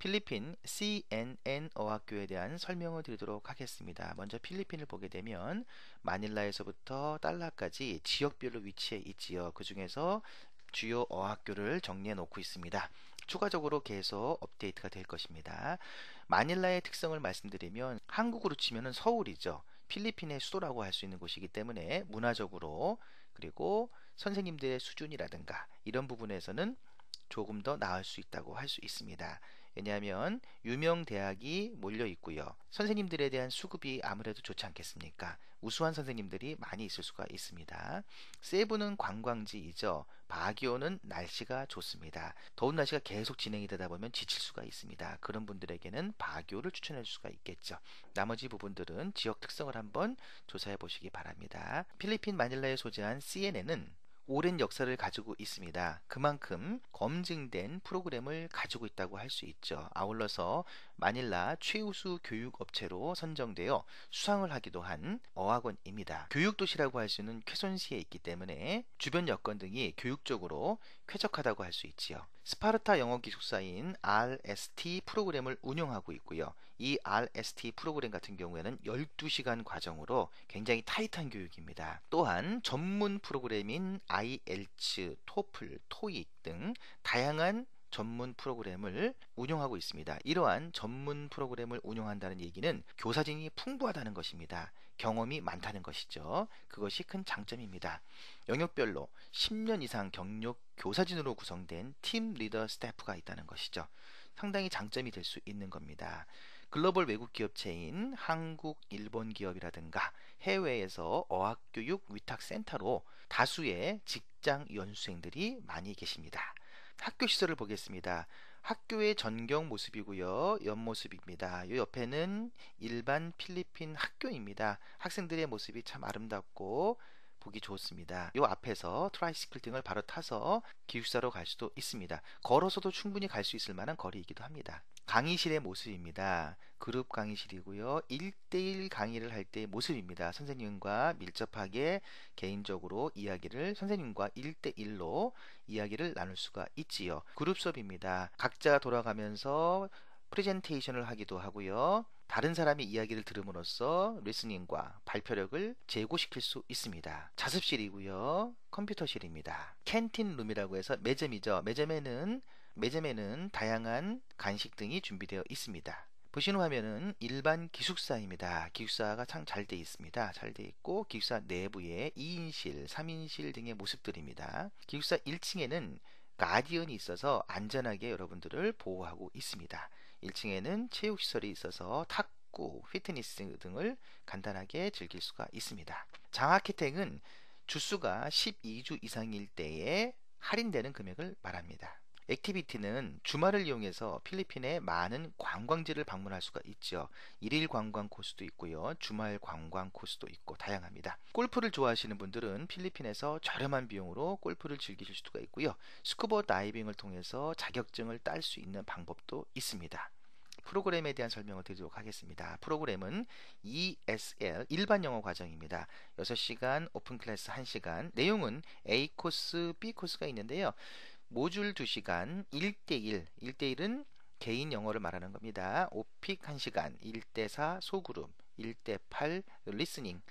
필리핀 CNN 어학교에 대한 설명을 드리도록 하겠습니다. 먼저 필리핀을 보게 되면 마닐라에서부터 달라까지 지역별로 위치해 있지요. 그 중에서 주요 어학교를 정리해 놓고 있습니다. 추가적으로 계속 업데이트가 될 것입니다. 마닐라의 특성을 말씀드리면 한국으로 치면 서울이죠. 필리핀의 수도라고 할 수 있는 곳이기 때문에 문화적으로 그리고 선생님들의 수준이라든가 이런 부분에서는 조금 더 나을 수 있다고 할 수 있습니다. 왜냐하면 유명 대학이 몰려 있고요. 선생님들에 대한 수급이 아무래도 좋지 않겠습니까? 우수한 선생님들이 많이 있을 수가 있습니다. 세부는 관광지이죠. 바기오는 날씨가 좋습니다. 더운 날씨가 계속 진행이 되다 보면 지칠 수가 있습니다. 그런 분들에게는 바기오를 추천해 줄 수가 있겠죠. 나머지 부분들은 지역 특성을 한번 조사해 보시기 바랍니다. 필리핀 마닐라에 소재한 CNN은 오랜 역사를 가지고 있습니다. 그만큼 검증된 프로그램을 가지고 있다고 할 수 있죠. 아울러서 마닐라 최우수 교육업체로 선정되어 수상을 하기도 한 어학원입니다. 교육도시라고 할 수 있는 쾌손시에 있기 때문에 주변 여건 등이 교육적으로 쾌적하다고 할 수 있지요. 스파르타 영어 기숙사인 RST 프로그램을 운영하고 있고요. 이 RST 프로그램 같은 경우에는 12시간 과정으로 굉장히 타이트한 교육입니다. 또한 전문 프로그램인 IELTS, 토플, 토익 등 다양한 전문 프로그램을 운영하고 있습니다. 이러한 전문 프로그램을 운영한다는 얘기는 교사진이 풍부하다는 것입니다. 경험이 많다는 것이죠. 그것이 큰 장점입니다. 영역별로 10년 이상 경력 교사진으로 구성된 팀 리더 스태프가 있다는 것이죠. 상당히 장점이 될 수 있는 겁니다. 글로벌 외국 기업체인 한국, 일본 기업이라든가 해외에서 어학교육 위탁센터로 다수의 직장 연수생들이 많이 계십니다. 학교 시설을 보겠습니다. 학교의 전경 모습이고요. 옆모습입니다. 이 옆에는 일반 필리핀 학교입니다. 학생들의 모습이 참 아름답고 보기 좋습니다. 이 앞에서 트라이시클 등을 바로 타서 기숙사로 갈 수도 있습니다. 걸어서도 충분히 갈 수 있을 만한 거리이기도 합니다. 강의실의 모습입니다. 그룹 강의실이고요. 1대1 강의를 할 때의 모습입니다. 선생님과 밀접하게 개인적으로 이야기를 선생님과 1대1로 이야기를 나눌 수가 있지요. 그룹 수업입니다. 각자 돌아가면서 프레젠테이션을 하기도 하고요. 다른 사람의 이야기를 들음으로써 리스닝과 발표력을 제고시킬 수 있습니다. 자습실이고요. 컴퓨터실입니다. 캔틴 룸이라고 해서 매점이죠. 매점에는 다양한 간식 등이 준비되어 있습니다. 보시는 화면은 일반 기숙사입니다. 기숙사가 참 잘 되어 있습니다. 잘 되어 있고 기숙사 내부에 2인실, 3인실 등의 모습들입니다. 기숙사 1층에는 가디언이 있어서 안전하게 여러분들을 보호하고 있습니다. 1층에는 체육시설이 있어서 탁구, 피트니스 등을 간단하게 즐길 수가 있습니다. 장학 혜택은 주수가 12주 이상일 때에 할인되는 금액을 말합니다. 액티비티는 주말을 이용해서 필리핀의 많은 관광지를 방문할 수가 있죠. 일일 관광 코스도 있고요. 주말 관광 코스도 있고 다양합니다. 골프를 좋아하시는 분들은 필리핀에서 저렴한 비용으로 골프를 즐기실 수가 있고요. 스쿠버 다이빙을 통해서 자격증을 딸 수 있는 방법도 있습니다. 프로그램에 대한 설명을 드리도록 하겠습니다. 프로그램은 ESL 일반 영어 과정입니다. 6시간, 오픈 클래스 1시간, 내용은 A 코스, B 코스가 있는데요. 모듈 2시간, 1대1, 1대1은 개인 영어를 말하는 겁니다. 오픽 1시간, 1대4 소그룹, 1대8 리스닝,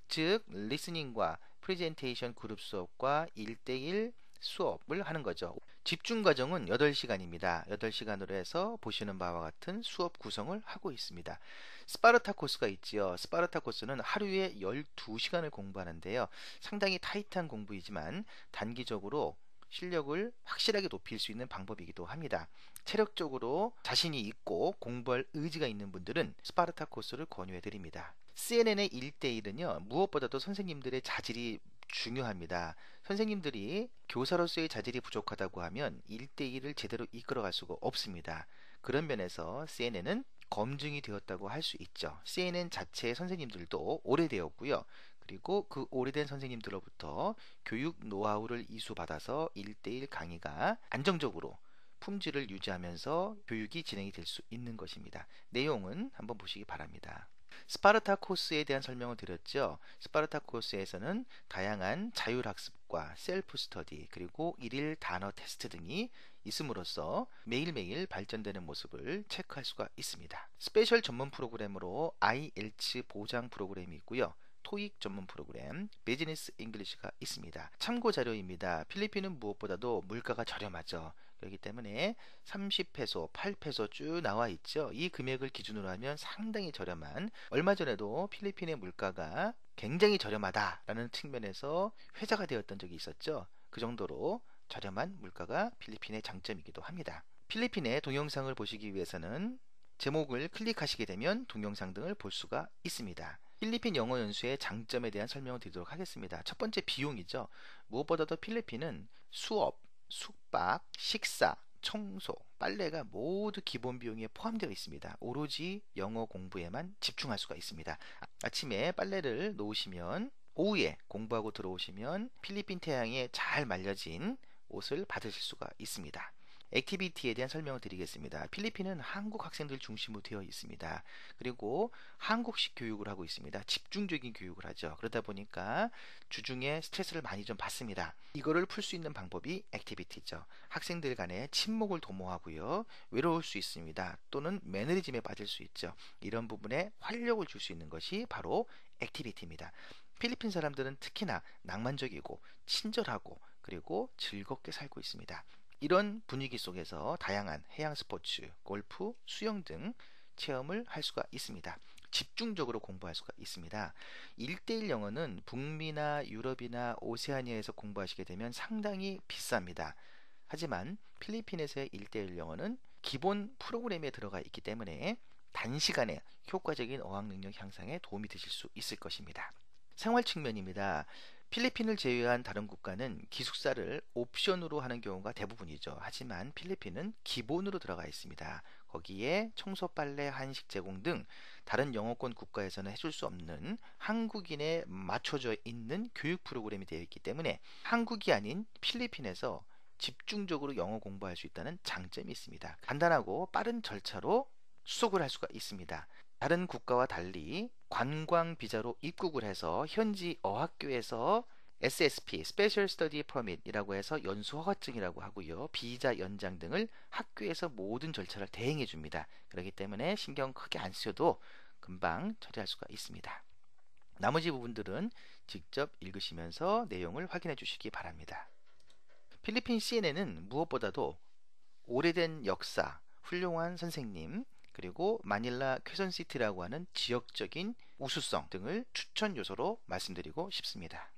즉 리스닝과 프레젠테이션 그룹 수업과 1대1 수업을 하는 거죠. 집중 과정은 8시간입니다. 8시간으로 해서 보시는 바와 같은 수업 구성을 하고 있습니다. 스파르타 코스가 있지요. 스파르타 코스는 하루에 12시간을 공부하는데요. 상당히 타이트한 공부이지만 단기적으로 실력을 확실하게 높일 수 있는 방법이기도 합니다. 체력적으로 자신이 있고 공부할 의지가 있는 분들은 스파르타 코스를 권유해 드립니다. CNN의 1대1은요. 무엇보다도 선생님들의 자질이 중요합니다. 선생님들이 교사로서의 자질이 부족하다고 하면 1대1을 제대로 이끌어갈 수가 없습니다. 그런 면에서 CNN은 검증이 되었다고 할 수 있죠. CNN 자체의 선생님들도 오래되었고요. 그리고 그 오래된 선생님들로부터 교육 노하우를 이수받아서 1대1 강의가 안정적으로 품질을 유지하면서 교육이 진행이 될 수 있는 것입니다. 내용은 한번 보시기 바랍니다. 스파르타 코스에 대한 설명을 드렸죠. 스파르타 코스에서는 다양한 자율학습과 셀프 스터디 그리고 일일 단어 테스트 등이 있음으로써 매일매일 발전되는 모습을 체크할 수가 있습니다. 스페셜 전문 프로그램으로 IELTS 보장 프로그램이 있고요. 토익 전문 프로그램, 비즈니스 잉글리시가 있습니다. 참고 자료입니다. 필리핀은 무엇보다도 물가가 저렴하죠. 그렇기 때문에 30페소, 8페소 쭉 나와 있죠. 이 금액을 기준으로 하면 상당히 저렴한, 얼마 전에도 필리핀의 물가가 굉장히 저렴하다라는 측면에서 회자가 되었던 적이 있었죠. 그 정도로 저렴한 물가가 필리핀의 장점이기도 합니다. 필리핀의 동영상을 보시기 위해서는 제목을 클릭하시게 되면 동영상 등을 볼 수가 있습니다. 필리핀 영어 연수의 장점에 대한 설명을 드리도록 하겠습니다. 첫 번째, 비용이죠. 무엇보다도 필리핀은 수업, 숙박, 식사, 청소, 빨래가 모두 기본 비용에 포함되어 있습니다. 오로지 영어 공부에만 집중할 수가 있습니다. 아침에 빨래를 놓으시면 오후에 공부하고 들어오시면 필리핀 태양에 잘 말려진 옷을 받으실 수가 있습니다. 액티비티에 대한 설명을 드리겠습니다. 필리핀은 한국 학생들 중심으로 되어 있습니다. 그리고 한국식 교육을 하고 있습니다. 집중적인 교육을 하죠. 그러다 보니까 주중에 스트레스를 많이 좀 받습니다. 이거를 풀 수 있는 방법이 액티비티죠. 학생들 간에 친목을 도모하고요. 외로울 수 있습니다. 또는 매너리즘에 빠질 수 있죠. 이런 부분에 활력을 줄 수 있는 것이 바로 액티비티입니다. 필리핀 사람들은 특히나 낭만적이고 친절하고 그리고 즐겁게 살고 있습니다. 이런 분위기 속에서 다양한 해양 스포츠, 골프, 수영 등 체험을 할 수가 있습니다. 집중적으로 공부할 수가 있습니다. 1대1 영어는 북미나 유럽이나 오세아니아에서 공부하시게 되면 상당히 비쌉니다. 하지만 필리핀에서의 1대1 영어는 기본 프로그램에 들어가 있기 때문에 단시간에 효과적인 어학 능력 향상에 도움이 되실 수 있을 것입니다. 생활 측면입니다. 필리핀을 제외한 다른 국가는 기숙사를 옵션으로 하는 경우가 대부분이죠. 하지만 필리핀은 기본으로 들어가 있습니다. 거기에 청소, 빨래, 한식 제공 등 다른 영어권 국가에서는 해줄 수 없는 한국인에 맞춰져 있는 교육 프로그램이 되어 있기 때문에 한국이 아닌 필리핀에서 집중적으로 영어 공부할 수 있다는 장점이 있습니다. 간단하고 빠른 절차로 수속을 할 수가 있습니다. 다른 국가와 달리 관광 비자로 입국을 해서 현지 어학교에서 SSP, Special Study Permit이라고 해서 연수 허가증이라고 하고요. 비자 연장 등을 학교에서 모든 절차를 대행해 줍니다. 그렇기 때문에 신경 크게 안 쓰셔도 금방 처리할 수가 있습니다. 나머지 부분들은 직접 읽으시면서 내용을 확인해 주시기 바랍니다. 필리핀 CNN은 무엇보다도 오래된 역사, 훌륭한 선생님, 그리고 마닐라 퀘선시티라고 하는 지역적인 우수성 등을 추천 요소로 말씀드리고 싶습니다.